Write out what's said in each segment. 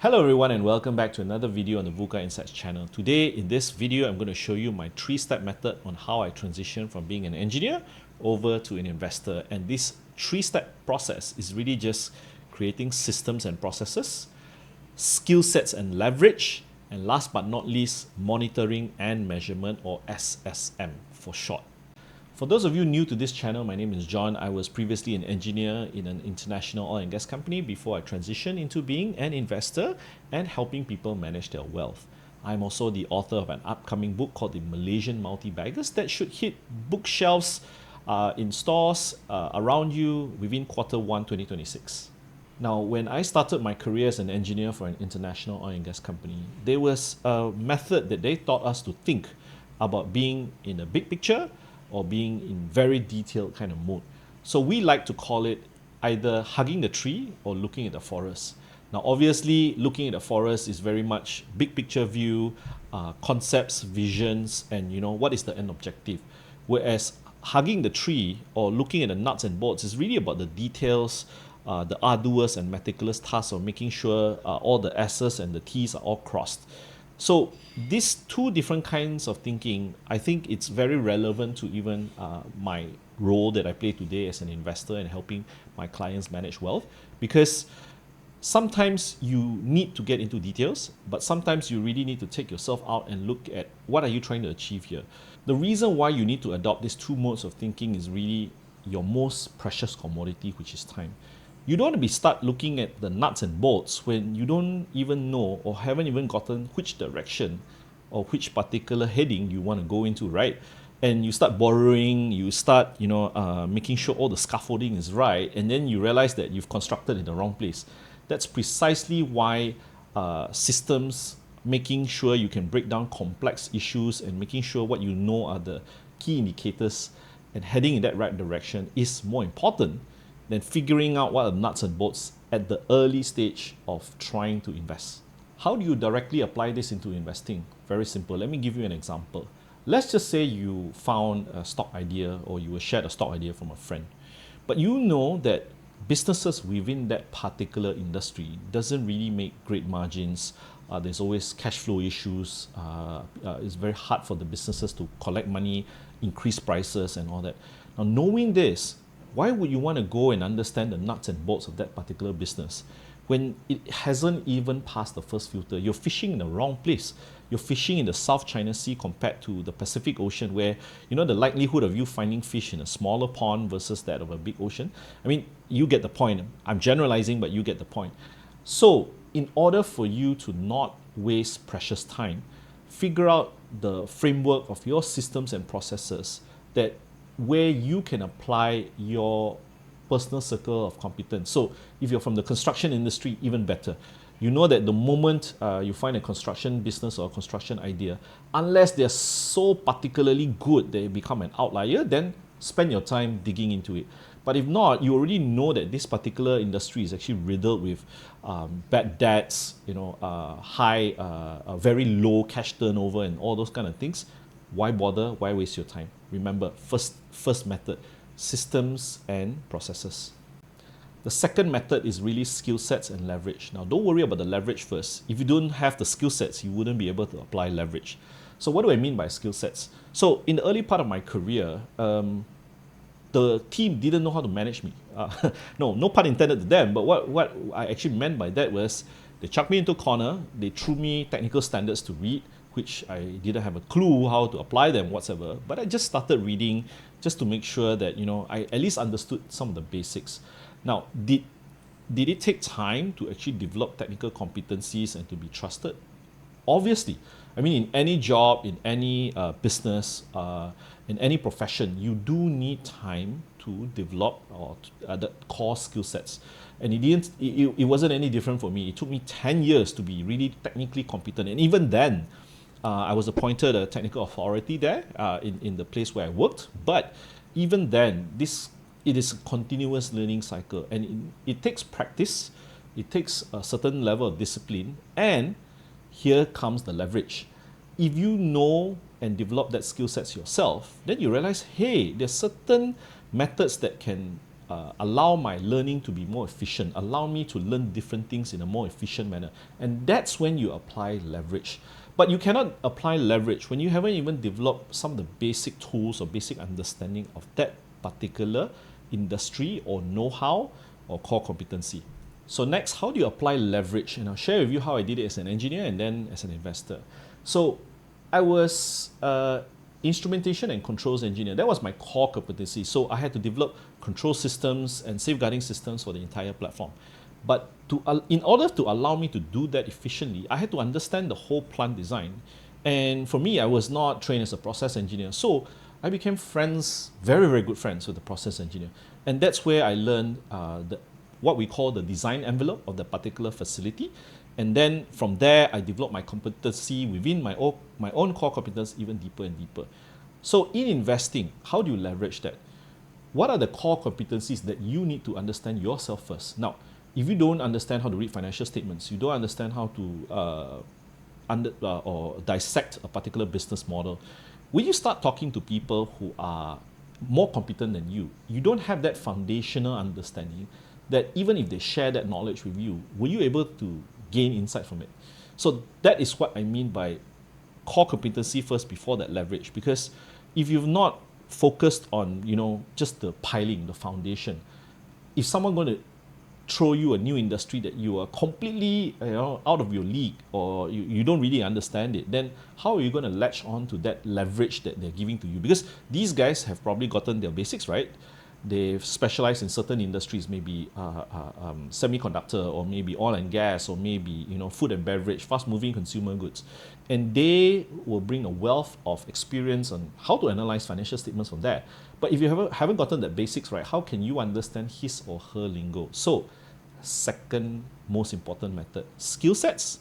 Hello everyone and welcome back to another video on the VUCA Insights channel. Today in this video I'm going to show you my 3-step method on how I transition from being an engineer over to an investor, and this 3-step process is really just creating systems and processes, skill sets and leverage, and last but not least monitoring and measurement, or SSM for short. For those of you new to this channel, my name is John. I was previously an engineer in an international oil and gas company before I transitioned into being an investor and helping people manage their wealth. I'm also the author of an upcoming book called The Malaysian Multi-Baggers that should hit bookshelves in stores around you within Q1 2026. Now, when I started my career as an engineer for an international oil and gas company, there was a method that they taught us to think about being in a big picture or being in very detailed kind of mode. So we like to call it either hugging the tree or looking at the forest. Now obviously looking at the forest is very much big picture view, concepts, visions, and what is the end objective. Whereas hugging the tree or looking at the nuts and bolts is really about the details, the arduous and meticulous task of making sure all the S's and the T's are all crossed. So these two different kinds of thinking, I think it's very relevant to even my role that I play today as an investor and helping my clients manage wealth, because sometimes you need to get into details, but sometimes you really need to take yourself out and look at what are you trying to achieve here. The reason why you need to adopt these two modes of thinking is really your most precious commodity, which is time. You don't want to be start looking at the nuts and bolts when you don't even know or haven't even gotten which direction or which particular heading you want to go into, right? And you start borrowing, you start making sure all the scaffolding is right, and then you realize that you've constructed in the wrong place. That's precisely why systems, making sure you can break down complex issues and making sure what you know are the key indicators and heading in that right direction is more important than figuring out what are the nuts and bolts at the early stage of trying to invest. How do you directly apply this into investing? Very simple. Let me give you an example. Let's just say you found a stock idea or you were shared a stock idea from a friend, but you know that businesses within that particular industry doesn't really make great margins. There's always cash flow issues. It's very hard for the businesses to collect money, increase prices and all that. Now, knowing this, why would you want to go and understand the nuts and bolts of that particular business when it hasn't even passed the first filter? You're fishing in the wrong place. You're fishing in the South China Sea compared to the Pacific Ocean, where the likelihood of you finding fish in a smaller pond versus that of a big ocean. I mean, you get the point. I'm generalizing, but you get the point. So in order for you to not waste precious time, figure out the framework of your systems and processes that where you can apply your personal circle of competence. So if you're from the construction industry, even better. You know that the moment you find a construction business or a construction idea, unless they're so particularly good they become an outlier, then spend your time digging into it. But if not, you already know that this particular industry is actually riddled with bad debts, very low cash turnover and all those kind of things. Why bother? Why waste your time? Remember, first method, systems and processes. The second method is really skill sets and leverage. Now, don't worry about the leverage first. If you don't have the skill sets, you wouldn't be able to apply leverage. So what do I mean by skill sets? So in the early part of my career, the team didn't know how to manage me. No pun intended to them, but what I actually meant by that was they chucked me into a corner, they threw me technical standards to read, which I didn't have a clue how to apply them whatsoever, but I just started reading just to make sure that I at least understood some of the basics. Now, did it take time to actually develop technical competencies and to be trusted? Obviously. I mean, in any job, in any business, in any profession, you do need time to develop the core skill sets. And it wasn't any different for me. It took me 10 years to be really technically competent. And even then, I was appointed a technical authority there in the place where I worked. But even then, it is a continuous learning cycle. And it takes practice. It takes a certain level of discipline. And here comes the leverage. If you know and develop that skill sets yourself, then you realize, hey, there's certain methods that can allow my learning to be more efficient, allow me to learn different things in a more efficient manner. And that's when you apply leverage. But you cannot apply leverage when you haven't even developed some of the basic tools or basic understanding of that particular industry or know-how or core competency. So next, how do you apply leverage? And I'll share with you how I did it as an engineer and then as an investor. So I was instrumentation and controls engineer. That was my core competency. So I had to develop control systems and safeguarding systems for the entire platform. But in order to allow me to do that efficiently, I had to understand the whole plant design. And for me, I was not trained as a process engineer. So I became friends, very, very good friends with the process engineer. And that's where I learned what we call the design envelope of the particular facility. And then from there, I developed my competency within my own core competence even deeper and deeper. So in investing, how do you leverage that? What are the core competencies that you need to understand yourself first? Now, if you don't understand how to read financial statements, you don't understand how to or dissect a particular business model, when you start talking to people who are more competent than you, you don't have that foundational understanding that even if they share that knowledge with you, were you able to gain insight from it? So that is what I mean by core competency first before that leverage. Because if you've not focused on, just the piling, the foundation, if someone going to throw you a new industry that you are completely out of your league or you don't really understand it, then how are you going to latch on to that leverage that they're giving to you? Because these guys have probably gotten their basics right. They've specialized in certain industries, maybe semiconductor or maybe oil and gas or maybe food and beverage, fast-moving consumer goods. And they will bring a wealth of experience on how to analyze financial statements from there. But if you haven't gotten the basics right, how can you understand his or her lingo? So, second most important method, skill sets,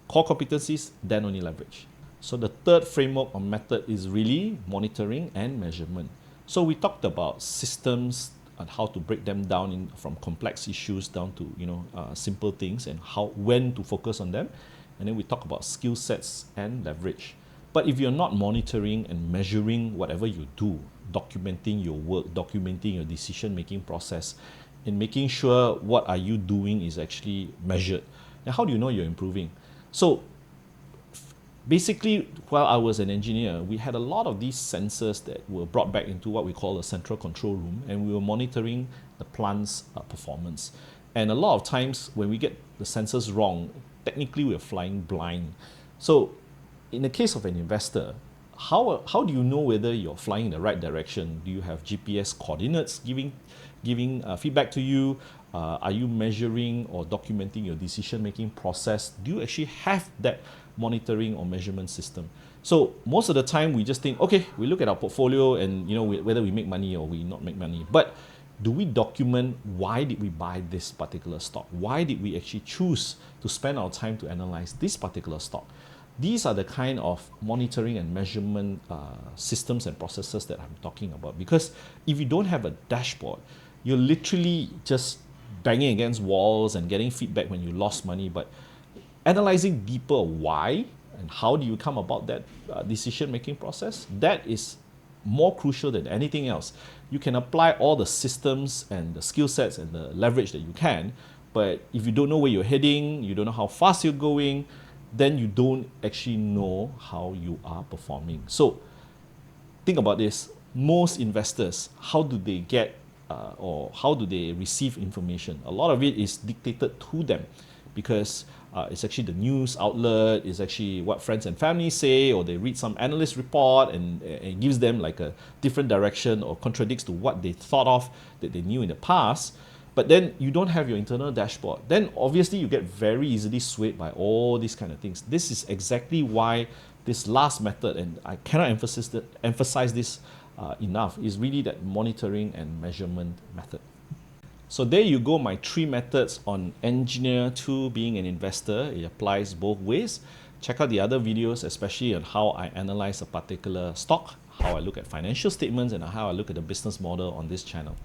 core competencies, then only leverage. So the third framework or method is really monitoring and measurement. So we talked about systems and how to break them down from complex issues down to simple things and when to focus on them. And then we talk about skill sets and leverage. But if you're not monitoring and measuring whatever you do, documenting your work, documenting your decision-making process, and making sure what are you doing is actually measured, then how do you know you're improving? So basically, while I was an engineer, we had a lot of these sensors that were brought back into what we call a central control room, and we were monitoring the plant's performance. And a lot of times when we get the sensors wrong, technically we're flying blind. So in the case of an investor, how do you know whether you're flying in the right direction? Do you have GPS coordinates giving feedback to you? Are you measuring or documenting your decision-making process? Do you actually have that monitoring or measurement system? So most of the time we just think, okay, we look at our portfolio and whether we make money or we not make money. But do we document why did we buy this particular stock? Why did we actually choose to spend our time to analyze this particular stock? These are the kind of monitoring and measurement systems and processes that I'm talking about. Because if you don't have a dashboard, you're literally just banging against walls and getting feedback when you lost money. But analyzing deeper why and how do you come about that decision-making process, that is more crucial than anything else. You can apply all the systems and the skill sets and the leverage that you can, but if you don't know where you're heading, you don't know how fast you're going, then you don't actually know how you are performing. So think about this. Most investors, how do they get or how do they receive information? A lot of it is dictated to them because it's actually the news outlet, it's actually what friends and family say, or they read some analyst report and it gives them like a different direction or contradicts to what they thought of that they knew in the past. But then you don't have your internal dashboard. Then obviously you get very easily swayed by all these kind of things. This is exactly why this last method, and I cannot emphasize this enough, is really that monitoring and measurement method. So there you go, my 3 methods on engineer to being an investor. It applies both ways. Check out the other videos, especially on how I analyze a particular stock, how I look at financial statements, and how I look at the business model on this channel.